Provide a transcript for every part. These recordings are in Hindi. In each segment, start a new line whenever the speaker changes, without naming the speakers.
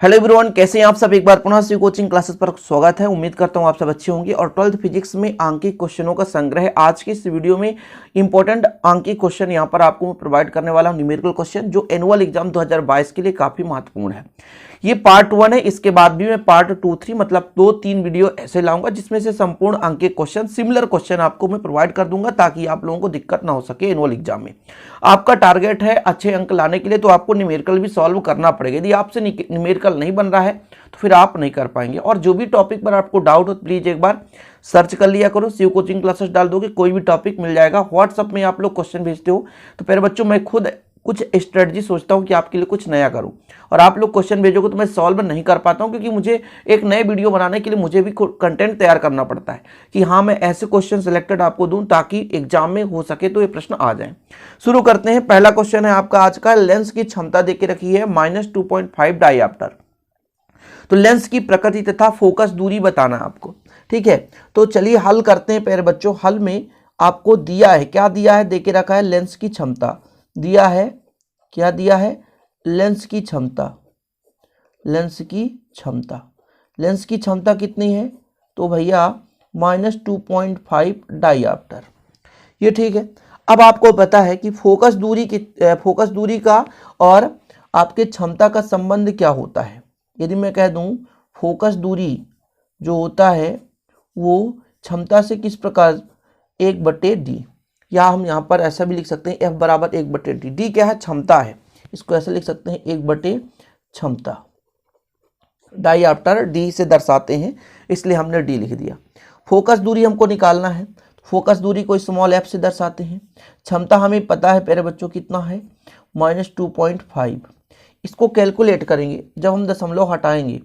हेलो एवरीवन, कैसे हैं आप सब। एक बार पुनः से कोचिंग क्लासेस पर स्वागत है। उम्मीद करता हूं आप सब अच्छे होंगे। और 12th फिजिक्स में आंकिक क्वेश्चनों का संग्रह आज की इस वीडियो में इंपॉर्टेंट आंकिक क्वेश्चन यहां पर आपको मैं प्रोवाइड करने वाला हूं। न्यूमेरिकल क्वेश्चन जो एनुअल एग्जाम 2022 के लिए काफी महत्वपूर्ण है। ये पार्ट 1 है। इसके बाद भी मैं पार्ट 2, 3 मतलब 2-3 वीडियो ऐसे लाऊंगा जिसमें से संपूर्ण आंकिक क्वेश्चन, सिमिलर क्वेश्चन आपको मैं प्रोवाइड कर दूंगा ताकि आप लोगों को दिक्कत ना हो सके एनुअल एग्जाम में। आपका टारगेट है अच्छे अंक लाने के लिए, तो आपको न्यूमेरिकल भी सॉल्व करना पड़ेगा। यदि आपसे न्यूमेरिकल नहीं बन रहा है तो फिर आप नहीं कर पाएंगे। और जो भी टॉपिक पर आपको डाउट हो प्लीज एक बार सर्च कर लिया करो। शिव कोचिंग क्लासेस डाल दोगे, कोई भी टॉपिक मिल जाएगा। व्हाट्सअप में आप लोग क्वेश्चन भेजते हो तो प्यारे बच्चों मैं खुद कुछ स्ट्रेटजी सोचता हूं कि आपके लिए कुछ नया करूं, और आप लोग क्वेश्चन भेजोगे तो मैं सॉल्व नहीं कर पाता हूं, क्योंकि मुझे एक नए वीडियो बनाने के लिए मुझे भी कंटेंट तैयार करना पड़ता है कि हाँ मैं ऐसे क्वेश्चन सिलेक्टेड आपको दूं ताकि एग्जाम में हो सके तो ये प्रश्न आ जाए। शुरू करते हैं। पहला क्वेश्चन है आपका आज का। लेंस की क्षमता देके रखी है -2.5 डायऑप्टर। तो लेंस की प्रकृति तथा फोकस दूरी बताना है आपको। ठीक है, तो चलिए हल करते हैं प्यारे बच्चों। हल में आपको दिया है, क्या दिया है, देके रखा है लेंस की क्षमता दिया है। क्या दिया है? लेंस की क्षमता। लेंस की क्षमता, लेंस की क्षमता कितनी है? तो भैया -2.5 डायऑप्टर। ये ठीक है। अब आपको पता है कि फोकस दूरी का और आपके क्षमता का संबंध क्या होता है। यदि मैं कह दूं फोकस दूरी जो होता है वो क्षमता से किस प्रकार 1/d, या हम यहाँ पर ऐसा भी लिख सकते हैं F बराबर 1/d। डी क्या है? क्षमता है। इसको ऐसे लिख सकते हैं 1/, क्षमता। डायऑप्टर डी से दर्शाते हैं, इसलिए हमने डी लिख दिया। फोकस दूरी हमको निकालना है। फोकस दूरी को स्मॉल f से दर्शाते हैं। क्षमता हमें पता है प्यारे बच्चों कितना है, -2.5। इसको कैलकुलेट करेंगे जब हम दशमलव हटाएंगे।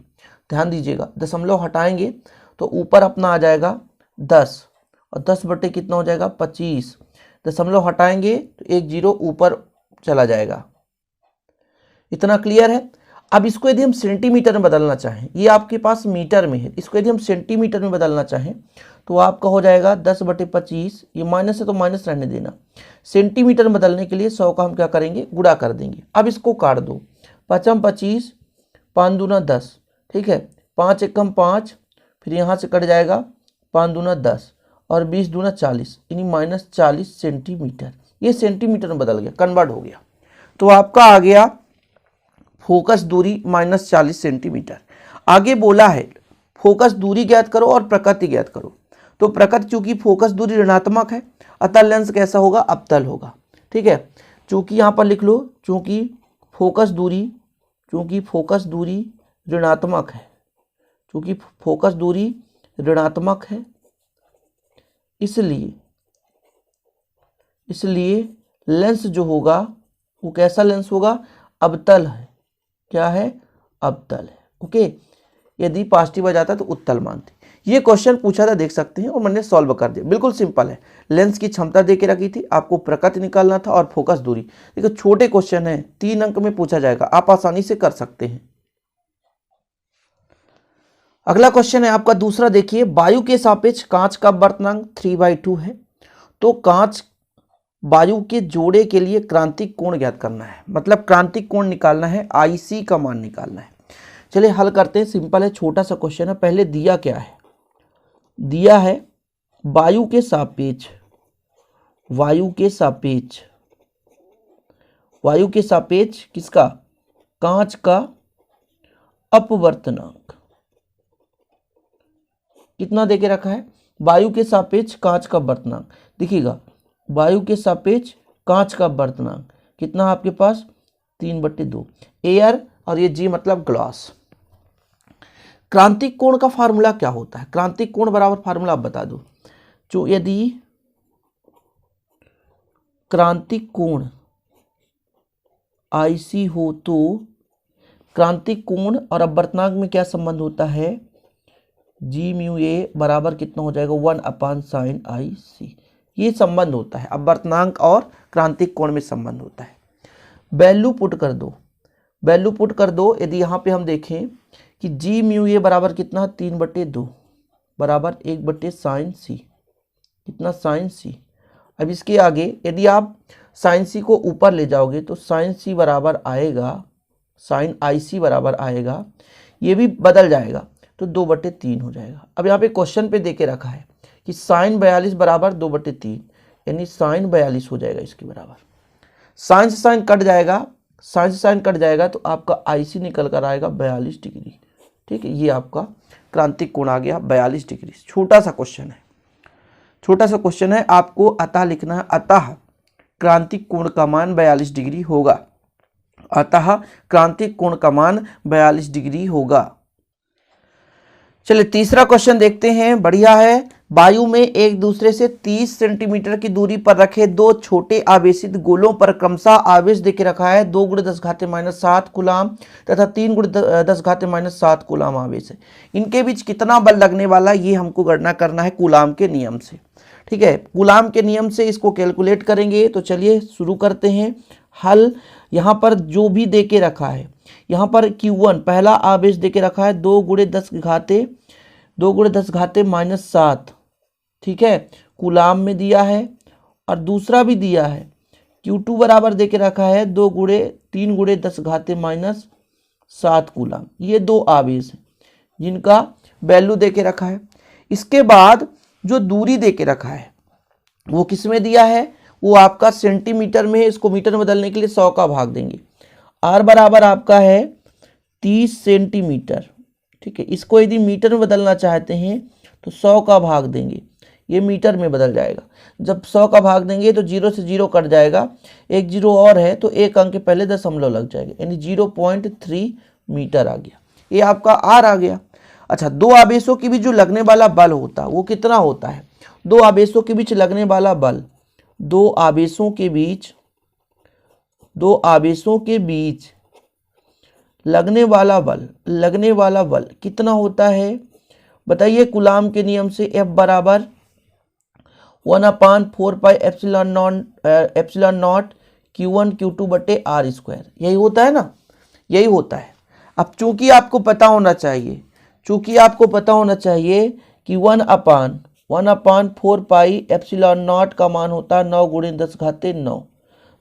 ध्यान दीजिएगा, दशमलव हटाएंगे तो ऊपर अपना आ जाएगा 10, और 10 कितना हो जाएगा 25। दशमलव हटाएंगे तो 1 0 ऊपर चला जाएगा। इतना क्लियर है। अब इसको यदि हम सेंटीमीटर में बदलना चाहें, ये आपके पास मीटर में है, इसको यदि हम सेंटीमीटर में बदलना चाहें तो आपका हो जाएगा 10/25। ये माइनस है तो माइनस रहने देना। सेंटीमीटर में बदलने के लिए 100 का हम क्या करेंगे, गुणा कर देंगे। अब इसको काट दो। 5 25, 5 दूना 10। ठीक है, 5 एकम 5, फिर यहाँ से कट जाएगा 5 दूना 10, और 20 दूना 40, यानी -40 सेंटीमीटर। ये सेंटीमीटर में बदल गया, कन्वर्ट हो गया। तो आपका आ गया फोकस दूरी -40 सेंटीमीटर। आगे बोला है फोकस दूरी ज्ञात करो और प्रकृति ज्ञात करो। तो प्रकृति, चूंकि फोकस दूरी ऋणात्मक है अतः लेंस कैसा होगा, अवतल होगा। ठीक है, चूंकि यहाँ पर लिख लो, चूंकि फोकस दूरी ऋणात्मक है, चूंकि फोकस दूरी ऋणात्मक है, इसलिए लेंस जो होगा वो कैसा लेंस होगा, अवतल है। क्या है? अवतल है। ओके, यदि पॉजिटिव आ जाता तो उत्तल मानते। ये क्वेश्चन पूछा था, देख सकते हैं, और मैंने सॉल्व कर दिया। बिल्कुल सिंपल है। लेंस की क्षमता देके रखी थी, आपको प्रकृति निकालना था और फोकस दूरी। देखो छोटे क्वेश्चन है, 3 अंक में पूछा जाएगा, आप आसानी से कर सकते हैं। अगला क्वेश्चन है आपका दूसरा। देखिए, वायु के सापेक्ष कांच का अपवर्तनांक 3/2 है। तो कांच वायु के जोड़े के लिए क्रांतिक कोण ज्ञात करना है, मतलब क्रांतिक कोण निकालना है, IC का मान निकालना है। चलिए हल करते हैं। सिंपल है, छोटा सा क्वेश्चन है। पहले दिया क्या है? दिया है वायु के सापेक्ष किसका? कांच का अपवर्तनांक कितना देके रखा है? वायु के सापेक्ष कांच का अपवर्तनांक। देखिएगा, वायु के सापेक्ष कांच का अपवर्तनांक कितना है आपके पास, 3/2। एयर, और ये जी मतलब ग्लास। क्रांतिक कोण का फार्मूला क्या होता है? क्रांतिक कोण बराबर फार्मूला आप बता दो। जो यदि क्रांतिक कोण IC हो तो क्रांतिक कोण और अपवर्तनांक में क्या संबंध होता है, G/A बराबर कितना हो जाएगा, 1/sin IC। ये संबंध होता है, अपवर्तनांक और क्रांतिक कोण में संबंध होता है। वैल्यू पुट कर दो। यदि यहाँ पे हम देखें कि G/A बराबर कितना, 3/2 बराबर 1/sin C। कितना? sin C। अब इसके आगे यदि आप sin C को ऊपर ले जाओगे तो sin C बराबर आएगा साइन IC बराबर आएगा, ये भी बदल जाएगा तो 2/3 हो जाएगा। अब यहाँ पे क्वेश्चन पे देके रखा है कि साइन 42 बराबर 2/3, यानी साइन 42 हो जाएगा इसके बराबर। साइन से साइन कट जाएगा, साइन से साइन कट जाएगा तो आपका IC निकल कर आएगा 42 डिग्री। ठीक है, ये आपका क्रांतिक कोण आ गया 42 डिग्री। छोटा सा क्वेश्चन है, छोटा सा क्वेश्चन है, आपको अतः लिखना है, अतः क्रांतिक कोण का मान 42 डिग्री होगा। अतः क्रांतिक कोण का मान 42 डिग्री होगा। चलिए तीसरा क्वेश्चन देखते हैं, बढ़िया है। वायु में एक दूसरे से 30 सेंटीमीटर की दूरी पर रखे दो छोटे आवेशित गोलों पर क्रमशः आवेश देके रखा है 2 × 10⁻7 कूलाम तथा 3 × 10⁻7 कूलाम आवेश है। इनके बीच कितना बल लगने वाला, ये हमको गणना करना है कूलाम के नियम से। ठीक है, कूलाम के नियम से इसको कैलकुलेट करेंगे। तो चलिए शुरू करते हैं हल। यहाँ पर जो भी देके रखा है, यहाँ पर Q1 पहला आवेश देके रखा है 2 × 10⁻7, ठीक है, कूलाम में दिया है। और दूसरा भी दिया है Q2 बराबर देके रखा है 3 × 10⁻7 कूलाम। ये दो आवेश हैं जिनका वैल्यू देके रखा है। इसके बाद जो दूरी देके रखा है वो किस में दिया है, वो आपका सेंटीमीटर में है। इसको मीटर में बदलने के लिए 100 का भाग देंगे। R बराबर आपका है 30 सेंटीमीटर। ठीक है, इसको यदि मीटर में बदलना चाहते हैं तो 100 का भाग देंगे, ये मीटर में बदल जाएगा। जब 100 का भाग देंगे तो 0 से 0 कट जाएगा, एक 0 और है तो एक अंक के पहले दशमलव लग जाएगा, यानी 0.3 मीटर आ गया। ये आपका R आ गया। अच्छा, दो आवेशों के बीच जो लगने वाला बल होता है वो कितना होता है, दो आवेशों के बीच लगने वाला बल, दो आवेशों के बीच लगने वाला बल कितना होता है बताइए। कूलाम के नियम से F बराबर 1/4πε0 Q1 Q2 बटे R², यही होता है ना, यही होता है। अब चूंकि आपको पता होना चाहिए कि 1/4πε0 का मान होता है 9 × 10⁹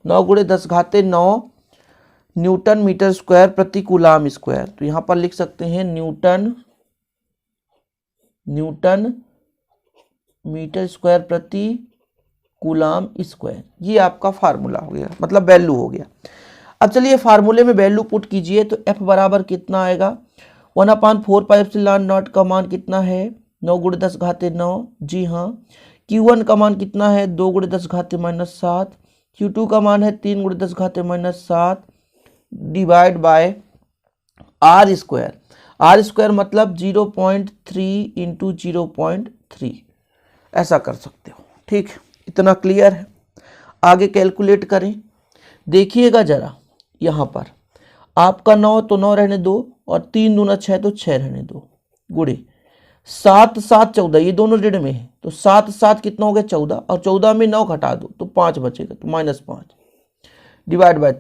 9 × 10⁹ न्यूटन मीटर स्क्वायर प्रति कूलाम स्क्वायर। तो यहाँ पर लिख सकते हैं न्यूटन मीटर स्क्वायर प्रति कूलाम स्क्वायर। ये आपका फार्मूला हो गया, मतलब वैल्यू हो गया। अब चलिए फार्मूले में वैल्यू पुट कीजिए तो F बराबर कितना आएगा, 1/4πε0 का मान कितना है 9 × 10⁹। जी हाँ, Q1 का मान कितना है 2 × 10⁻7, Q2 का मान है 3 × 10⁻7 डिवाइड बाय R²। R² मतलब 0.3 × 0.3, ऐसा कर सकते हो। ठीक, इतना क्लियर है। आगे कैलकुलेट करें, देखिएगा जरा, यहाँ पर आपका 9 तो 9 रहने दो और 3 दूना 6 तो 6 रहने दो, गुड़े 7 7 14, ये दोनों ऋण में है तो 7 7 कितना हो गया 14, और 14 में 9 घटा दो तो 5 बचेगा, तो -5 डिवाइड बाय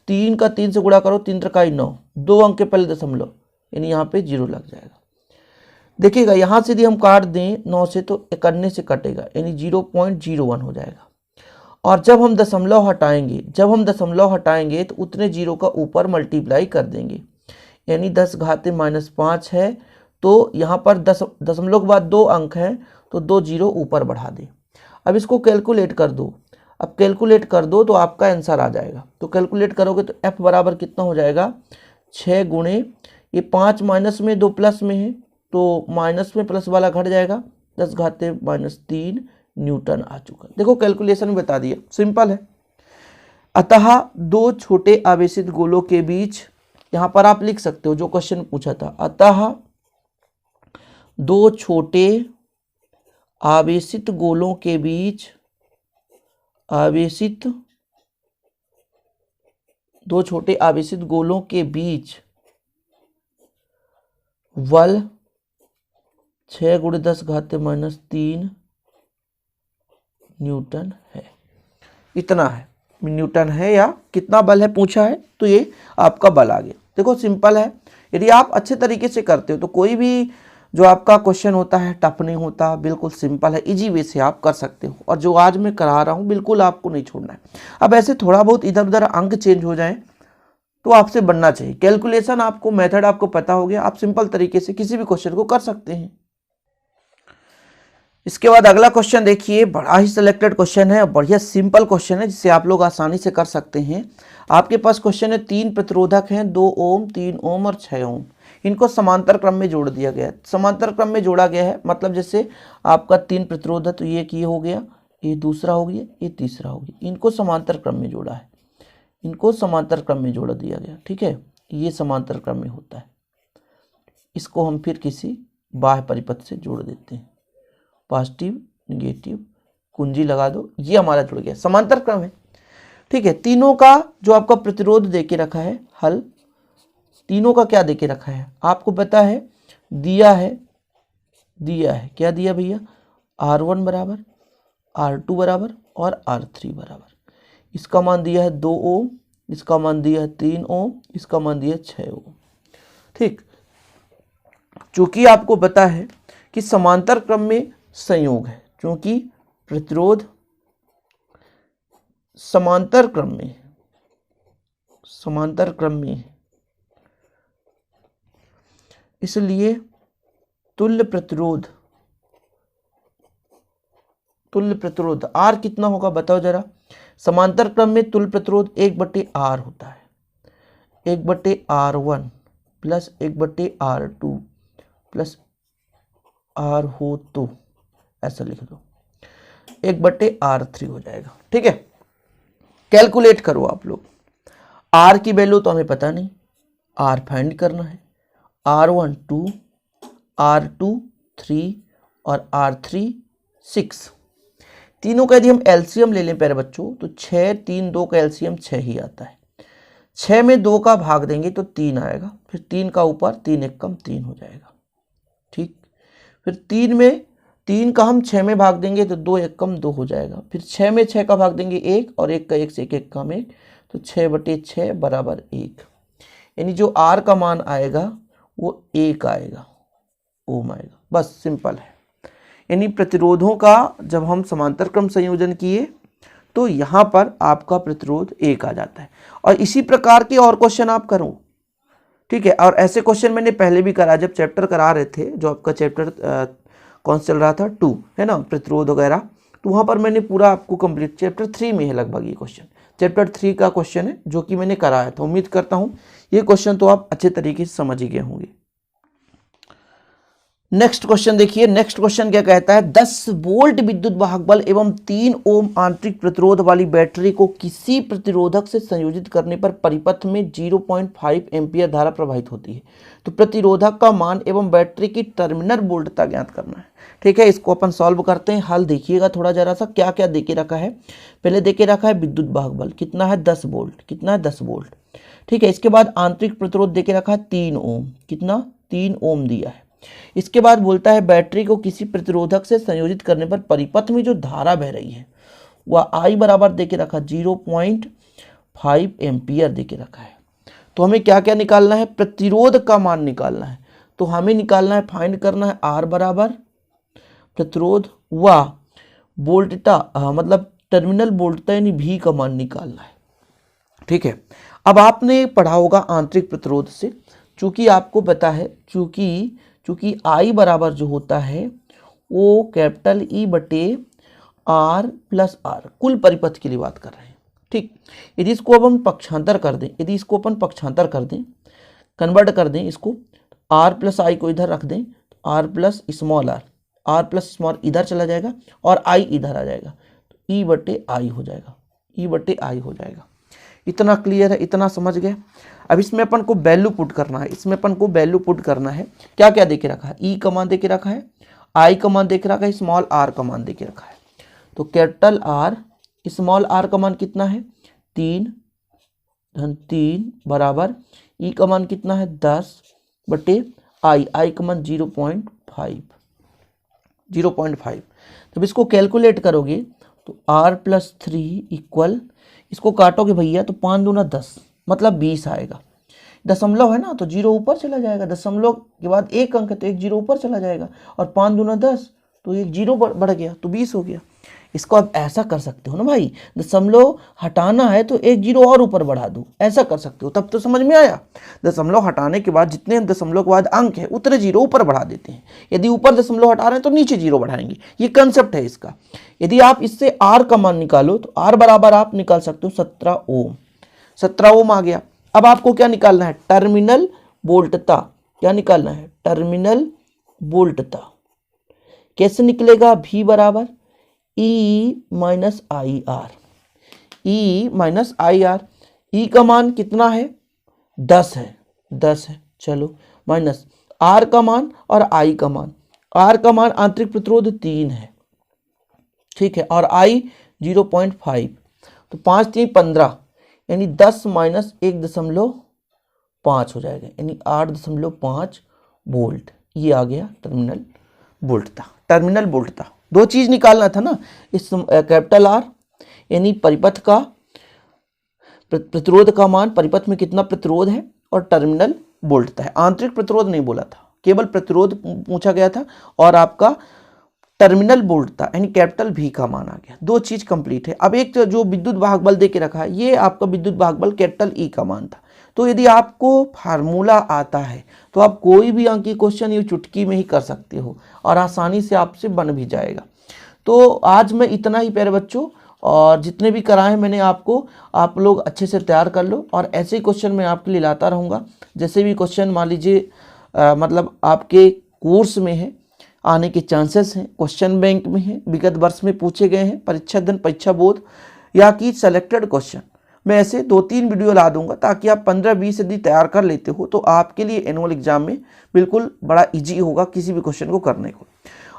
3 का 3 से गुणा करो, 3 × 9, 2 अंक के पहले दशमलव, यानी यहाँ पे 0 लग जाएगा। देखिएगा यहाँ से यदि हम काट दें 9 से तो करने से कटेगा, यानी 0.01 हो जाएगा। और जब हम दशमलव हटाएंगे तो उतने 0 का ऊपर मल्टीप्लाई कर देंगे, यानी 10⁻5 है तो यहाँ पर दशमलव के बाद 2 अंक है तो 2 0 ऊपर बढ़ा दें। अब इसको कैलकुलेट कर दो, तो आपका आंसर आ जाएगा। तो कैलकुलेट करोगे तो F बराबर कितना हो जाएगा 6 गुणे ये 5 माइनस में 2 प्लस में है तो माइनस में प्लस वाला घट जाएगा 10⁻³ न्यूटन आ चुका। देखो कैलकुलेशन बता दिया, सिंपल है। अतः दो छोटे आवेशित गोलों के बीच, यहाँ पर आप लिख सकते हो जो क्वेश्चन पूछा था, अतः दो छोटे आवेशित गोलों के बीच बल 6 × 10⁻³ न्यूटन है। इतना है, न्यूटन है या कितना बल है पूछा है तो ये आपका बल आ गया। देखो सिंपल है, यदि आप अच्छे तरीके से करते हो तो कोई भी जो आपका क्वेश्चन होता है टफ नहीं होता, बिल्कुल सिंपल है, इजी वे से आप कर सकते हो। और जो आज मैं करा रहा हूँ बिल्कुल आपको नहीं छोड़ना है। अब ऐसे थोड़ा बहुत इधर उधर अंक चेंज हो जाए तो आपसे बनना चाहिए। कैलकुलेशन आपको, मेथड आपको पता हो गया, आप सिंपल तरीके से किसी भी क्वेश्चन को कर सकते हैं। इसके बाद अगला क्वेश्चन देखिए, बड़ा ही सिलेक्टेड क्वेश्चन है, बढ़िया सिंपल क्वेश्चन है जिसे आप लोग आसानी से कर सकते हैं। आपके पास क्वेश्चन है, 3 प्रतिरोधक हैं, 2 ओम, 3 ओम और 6 ओम। इनको समांतर क्रम में जोड़ दिया गया है। समांतर क्रम में जोड़ा गया है मतलब जैसे आपका 3 प्रतिरोध है तो ये हो गया, ये दूसरा हो गया, ये तीसरा हो गया। इनको समांतर क्रम में जोड़ा है, इनको समांतर क्रम में जोड़ दिया गया। ठीक है, ये समांतर क्रम में होता है। इसको हम फिर किसी बाह्य परिपथ से जोड़ देते हैं, पॉजिटिव निगेटिव, कुंजी लगा दो, ये हमारा जुड़ गया, समांतर क्रम है। ठीक है, तीनों का जो आपका प्रतिरोध देके रखा है, हल तीनों का क्या देके रखा है आपको पता है, दिया है क्या दिया भैया, R1 बराबर, R2 बराबर और R3 बराबर। इसका मान दिया है 2 ओम, इसका मान दिया है 3 ओम, इसका मान दिया है 6 ओम। ठीक, चूंकि आपको पता है कि समांतर क्रम में संयोग है, क्योंकि प्रतिरोध समांतर क्रम में है, इसलिए तुल्य प्रतिरोध R कितना होगा बताओ जरा। समांतर क्रम में तुल्य प्रतिरोध 1/R होता है, 1/R1 plus 1/R2 plus R हो तो ऐसा लिख दो, 1/R3 हो जाएगा। ठीक है, कैलकुलेट करो आप लोग। R की वैल्यू तो हमें पता नहीं, R फाइंड करना है। R1 2, R2 3 और R3 6। तीनों का यदि हम एलसीएम ले लें प्यारे बच्चों तो 6, 3, 2 का एलसीएम 6 ही आता है। 6 में 2 का भाग देंगे तो 3 आएगा, फिर 3 का ऊपर, 3 एक कम 3 हो जाएगा। ठीक, फिर 3 में 3 का हम 6 में भाग देंगे तो 2 एक कम 2 हो जाएगा, फिर 6 में 6 का भाग देंगे 1 और 1 का 1 से 1 कम 1, तो 6/6 बराबर 1। यानी जो R का मान आएगा वो 1 आएगा, ओम आएगा। बस सिंपल है। यानी प्रतिरोधों का जब हम समांतर क्रम संयोजन किए तो यहाँ पर आपका प्रतिरोध 1 आ जाता है। और इसी प्रकार के और क्वेश्चन आप करो। ठीक है, और ऐसे क्वेश्चन मैंने पहले भी करा, जब चैप्टर करा रहे थे, जो आपका चैप्टर कौन चल रहा था 2 है ना, प्रतिरोध वगैरह, तो वहाँ पर मैंने पूरा आपको कंप्लीट, चैप्टर 3 में है लगभग ये क्वेश्चन, चैप्टर 3 का क्वेश्चन है जो कि मैंने कराया था। उम्मीद करता हूँ ये क्वेश्चन तो आप अच्छे तरीके से समझ ही गए होंगे। नेक्स्ट क्वेश्चन देखिए, नेक्स्ट क्वेश्चन क्या कहता है, 10 वोल्ट विद्युत वाहक बल एवं 3 ओम आंतरिक प्रतिरोध वाली बैटरी को किसी प्रतिरोधक से संयोजित करने पर परिपथ में 0.5 एम्पियर धारा प्रवाहित होती है। तो प्रतिरोधक का मान एवं बैटरी की टर्मिनल वोल्टता ज्ञात करना है। ठीक है, इसको अपन सॉल्व करते हैं। हल देखिएगा थोड़ा जरा सा, क्या क्या देके रखा है। पहले देके रखा है विद्युत वाहक बल कितना है, 10 वोल्ट, कितना है 10 वोल्ट। ठीक है, इसके बाद आंतरिक प्रतिरोध देके रखा है 3 ओम, कितना 3 ओम दिया है। इसके बाद बोलता है बैटरी को किसी प्रतिरोधक से संयोजित करने पर परिपथ में जो धारा बह रही है वह I बराबर देके रखा 0.5 एम्पियर देके रखा है। तो हमें क्या क्या निकालना है, प्रतिरोध का मान निकालना है। तो हमें निकालना है, फाइंड करना है R बराबर प्रतिरोध व वोल्टता, मतलब टर्मिनल वोल्टता यानी V का मान निकालना है। ठीक है, अब आपने पढ़ा होगा आंतरिक प्रतिरोध से, चूंकि आपको पता है, चूंकि I बराबर जो होता है वो कैपिटल E/R प्लस R, कुल परिपथ के लिए बात कर रहे हैं। ठीक, यदि इसको अब हम पक्षांतर कर दें, कन्वर्ट कर दें इसको, R प्लस I को इधर रख दें, R प्लस स्मॉल इधर चला जाएगा और I इधर आ जाएगा, तो E/I हो जाएगा। इतना क्लियर है, इतना समझ गए। अब इसमें अपन को वैल्यू पुट करना है, क्या क्या देके रखा है, E का मान देके रखा है, I का मान देके रखा है, स्मॉल r का मान देके रखा है। तो कैपिटल R, स्मॉल r का मान कितना है 3 बराबर E का मान कितना है 10/I का मान 0.5। जब इसको कैलकुलेट करोगे तो R प्लस 3 इक्वल, इसको काटोगे भैया तो 5 दूना 10 मतलब 20 आएगा। दशमलव है ना तो 0 ऊपर चला जाएगा, दशमलव के बाद एक अंक है तो एक 0 ऊपर चला जाएगा, और 5 दूना 10 तो एक 0 बढ़ गया तो 20 हो गया। इसको आप ऐसा कर सकते हो ना भाई, दशमलव हटाना है तो एक जीरो और ऊपर बढ़ा दो, ऐसा कर सकते हो, तब तो समझ में आया। दशमलव हटाने के बाद जितने दशमलव के बाद अंक है उतने जीरो ऊपर बढ़ा देते हैं, यदि ऊपर दशमलव हटा रहे हैं तो नीचे जीरो बढ़ाएंगे, ये कंसेप्ट है इसका। यदि आप इससे आर का मान निकालो तो आर बराबर आप निकाल सकते हो 17 ओम, 17 ओम आ गया। अब आपको क्या निकालना है, टर्मिनल वोल्टता, क्या निकालना है, टर्मिनल वोल्टता। कैसे निकलेगा, V बराबर E minus I R, E minus I R. E का मान कितना है, 10 है, 10 है, चलो माइनस R का मान और I का मान। R का मान आंतरिक प्रतिरोध 3 है, ठीक है, और I 0.5, तो 5 3 15, यानी 10 माइनस 1.5 हो जाएगा, यानी 8.5 वोल्ट। ये आ गया टर्मिनल वोल्टता। टर्मिनल वोल्टता दो चीज निकालना था ना, इस कैपिटल आर यानी परिपथ का प्रतिरोध का मान, परिपथ में कितना प्रतिरोध है, और टर्मिनल वोल्टता है। आंतरिक प्रतिरोध नहीं बोला था, केवल प्रतिरोध पूछा गया था, और आपका टर्मिनल वोल्टता यानी कैपिटल V का मान आ गया। दो चीज कंप्लीट है। अब एक जो विद्युत वाहक बल दे के रखा है, ये आपका विद्युत वाहक बल कैपिटल E का मान था। तो यदि आपको फार्मूला आता है तो आप कोई भी अंक की क्वेश्चन ये चुटकी में ही कर सकते हो और आसानी से आपसे बन भी जाएगा। तो आज मैं इतना ही प्यारे बच्चों, और जितने भी कराए मैंने आपको, आप लोग अच्छे से तैयार कर लो, और ऐसे ही क्वेश्चन मैं आपके लिए लाता रहूँगा। जैसे भी क्वेश्चन मान लीजिए मतलब आपके कोर्स में है, आने के चांसेस हैं, क्वेश्चन बैंक में है, विगत वर्ष में पूछे गए हैं, परीक्षा दिन, परीक्षा बोध या कि सेलेक्टेड क्वेश्चन, मैं ऐसे 2-3 वीडियो ला दूंगा, ताकि आप 15-20 यदि तैयार कर लेते हो तो आपके लिए एनुअल एग्जाम में बिल्कुल बड़ा इजी होगा किसी भी क्वेश्चन को करने को।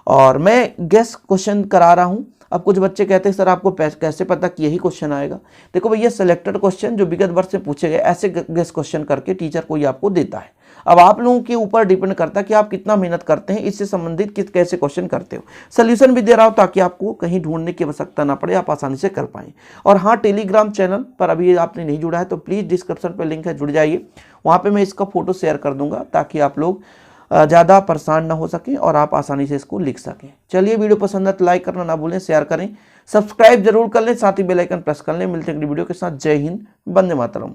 और मैं गेस क्वेश्चन करा रहा हूँ। अब कुछ बच्चे कहते हैं सर आपको कैसे पता कि यही क्वेश्चन आएगा। देखो भैया, सेलेक्टेड क्वेश्चन जो विगत वर्ष से पूछे गए, ऐसे गेस क्वेश्चन करके टीचर कोई आपको देता है। अब आप लोगों के ऊपर डिपेंड करता है कि आप कितना मेहनत करते हैं, इससे संबंधित कैसे क्वेश्चन करते हो। सोल्यूशन भी दे रहा हूं ताकि आपको कहीं ढूंढने की आवश्यकता ना पड़े, आप आसानी से कर पाएं। और हाँ, टेलीग्राम चैनल पर अभी आपने नहीं जुड़ा है तो प्लीज़ डिस्क्रिप्शन पर लिंक है, जुड़ जाइए। वहाँ पर मैं इसका फोटो शेयर कर दूंगा ताकि आप लोग ज़्यादा परेशान ना हो सकें और आप आसानी से इसको लिख सकें। चलिए, वीडियो पसंद है तो लाइक करना ना भूलें, शेयर करें, सब्सक्राइब जरूर कर लें, साथ ही बेल आइकन प्रेस कर लें। मिलते हैं अगली वीडियो के साथ। जय हिंद, वंदे मातरम।